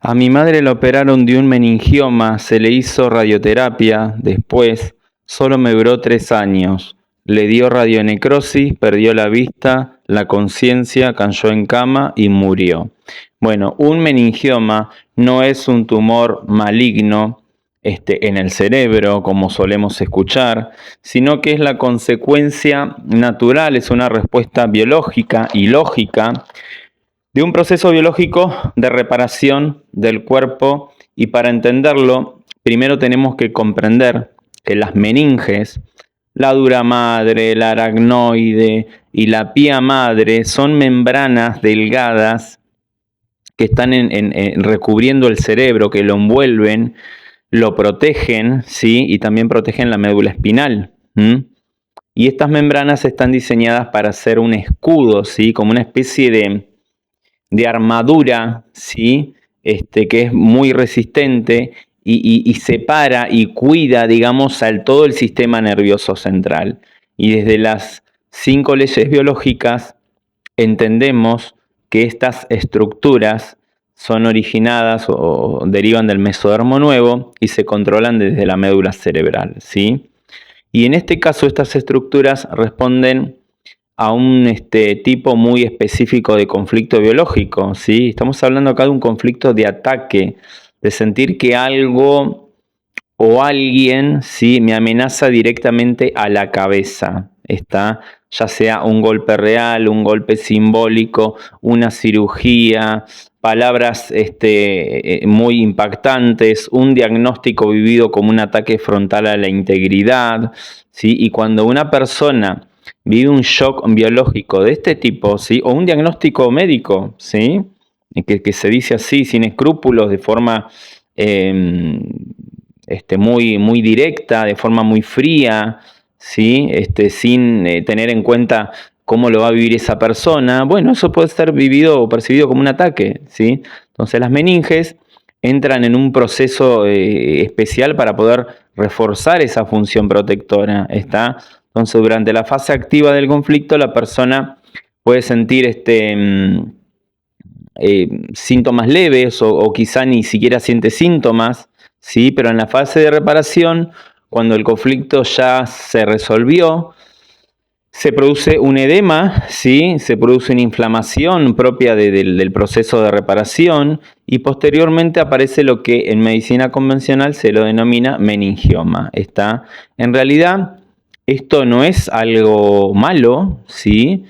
A mi madre la operaron de un meningioma, se le hizo radioterapia, después solo me duró 3 años. Le dio radionecrosis, perdió la vista, la conciencia, cayó en cama y murió. Bueno, un meningioma no es un tumor maligno en el cerebro, como solemos escuchar, sino que es la consecuencia natural, es una respuesta biológica y lógica de un proceso biológico de reparación del cuerpo, y para entenderlo, primero tenemos que comprender que las meninges, la dura madre, el aracnoide y la pía madre son membranas delgadas que están recubriendo el cerebro, que lo envuelven, lo protegen, ¿sí? Y también protegen la médula espinal. Y estas membranas están diseñadas para ser un escudo, ¿sí? Como una especie de armadura, ¿sí? Que es muy resistente y separa y cuida, digamos, al todo el sistema nervioso central. Y desde las 5 leyes biológicas entendemos que estas estructuras son originadas o derivan del mesodermo nuevo y se controlan desde la médula cerebral, ¿sí? Y en este caso estas estructuras responden a un tipo muy específico de conflicto biológico, ¿sí? Estamos hablando acá de un conflicto de ataque, de sentir que algo o alguien, ¿sí?, me amenaza directamente a la cabeza. Ya sea un golpe real, un golpe simbólico, una cirugía, palabras muy impactantes, un diagnóstico vivido como un ataque frontal a la integridad, ¿sí? Y cuando una persona vive un shock biológico de este tipo, ¿sí?, o un diagnóstico médico, ¿sí?, que se dice así, sin escrúpulos, de forma muy directa, de forma muy fría, ¿sí?, sin tener en cuenta cómo lo va a vivir esa persona, bueno, eso puede ser vivido o percibido como un ataque, ¿sí? Entonces las meninges entran en un proceso especial para poder reforzar esa función protectora, Entonces, durante la fase activa del conflicto, la persona puede sentir síntomas leves o quizá ni siquiera siente síntomas, ¿sí? Pero en la fase de reparación, cuando el conflicto ya se resolvió, se produce un edema, ¿sí? Se produce una inflamación propia del proceso de reparación, y posteriormente aparece lo que en medicina convencional se lo denomina meningioma. En realidad, esto no es algo malo, ¿sí?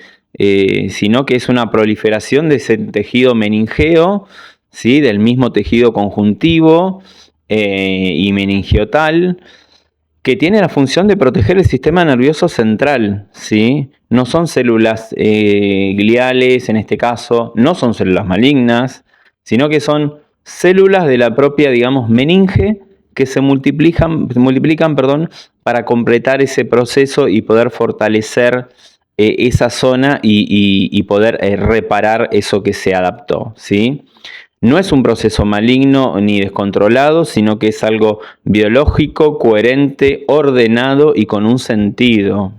Sino que es una proliferación de ese tejido meningeo, ¿sí?, del mismo tejido conjuntivo y meningiotal, que tiene la función de proteger el sistema nervioso central, ¿sí? No son células gliales en este caso, no son células malignas, sino que son células de la propia, digamos, meninge, que se multiplican, perdón, para completar ese proceso y poder fortalecer esa zona y poder reparar eso que se adaptó, ¿sí? No es un proceso maligno ni descontrolado, sino que es algo biológico, coherente, ordenado y con un sentido.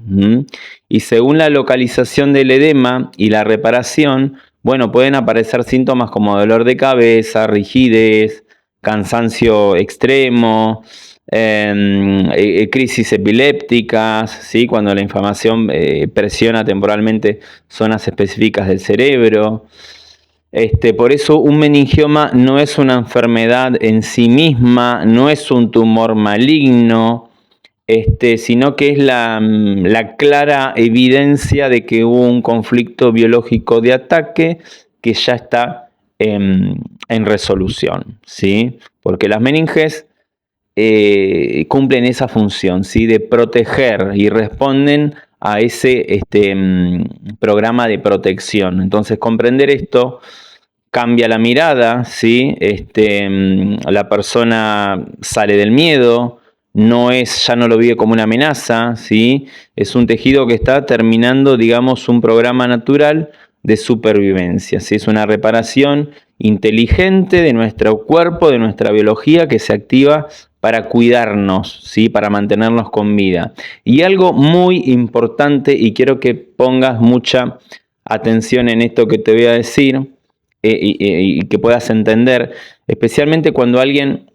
Y según la localización del edema y la reparación, bueno, pueden aparecer síntomas como dolor de cabeza, rigidez, cansancio extremo, crisis epilépticas, ¿sí?, cuando la inflamación presiona temporalmente zonas específicas del cerebro. Por eso un meningioma no es una enfermedad en sí misma, no es un tumor maligno, sino que es la clara evidencia de que hubo un conflicto biológico de ataque que ya está en resolución, ¿sí? Porque las meninges cumplen esa función, ¿sí?, de proteger, y responden a ese programa de protección. Entonces, comprender esto cambia la mirada, ¿sí? La persona sale del miedo, ya no lo vive como una amenaza, ¿sí? Es un tejido que está terminando, digamos, un programa natural de supervivencia, ¿sí? Es una reparación inteligente de nuestro cuerpo, de nuestra biología, que se activa para cuidarnos, ¿sí?, para mantenernos con vida. Y algo muy importante, y quiero que pongas mucha atención en esto que te voy a decir, y que puedas entender, especialmente cuando alguien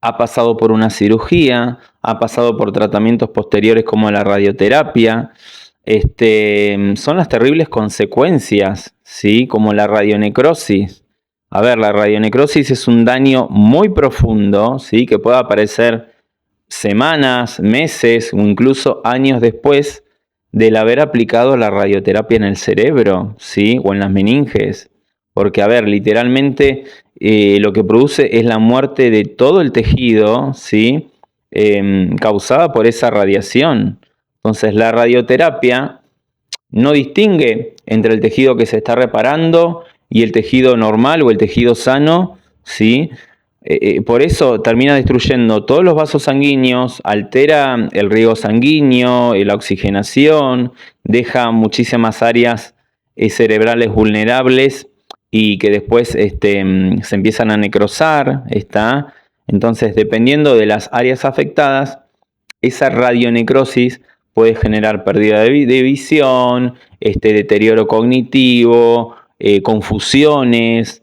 ha pasado por una cirugía, ha pasado por tratamientos posteriores como la radioterapia. Son las terribles consecuencias, ¿sí? Como la radionecrosis. A ver, la radionecrosis es un daño muy profundo, ¿sí? Que puede aparecer semanas, meses o incluso años después del haber aplicado la radioterapia en el cerebro, ¿sí? O en las meninges. Porque, a ver, literalmente lo que produce es la muerte de todo el tejido, ¿sí? Causada por esa radiación. Entonces, la radioterapia no distingue entre el tejido que se está reparando y el tejido normal o el tejido sano, ¿sí? Por eso termina destruyendo todos los vasos sanguíneos, altera el riego sanguíneo, la oxigenación, deja muchísimas áreas cerebrales vulnerables y que después se empiezan a necrosar, ¿está? Entonces, dependiendo de las áreas afectadas, esa radionecrosis puede generar pérdida de visión, deterioro cognitivo, confusiones,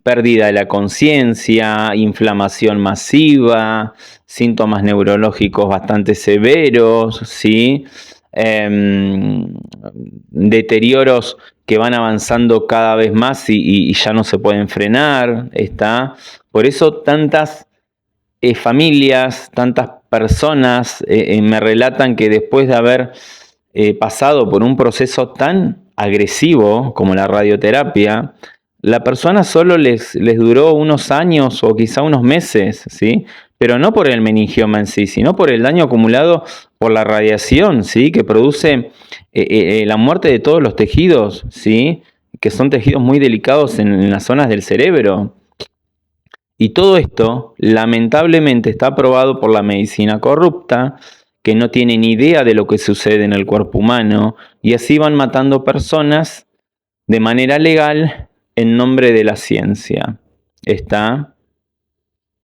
pérdida de la conciencia, inflamación masiva, síntomas neurológicos bastante severos, ¿sí? Deterioros que van avanzando cada vez más y ya no se pueden frenar, ¿está? Por eso tantas familias, tantas personas me relatan que después de haber pasado por un proceso tan agresivo como la radioterapia, la persona solo les duró unos años o quizá unos meses, ¿sí? Pero no por el meningioma en sí, sino por el daño acumulado por la radiación, ¿sí? Que produce la muerte de todos los tejidos, ¿sí? Que son tejidos muy delicados en las zonas del cerebro. Y todo esto, lamentablemente, está probado por la medicina corrupta, que no tiene ni idea de lo que sucede en el cuerpo humano, y así van matando personas de manera legal en nombre de la ciencia. ¿Está?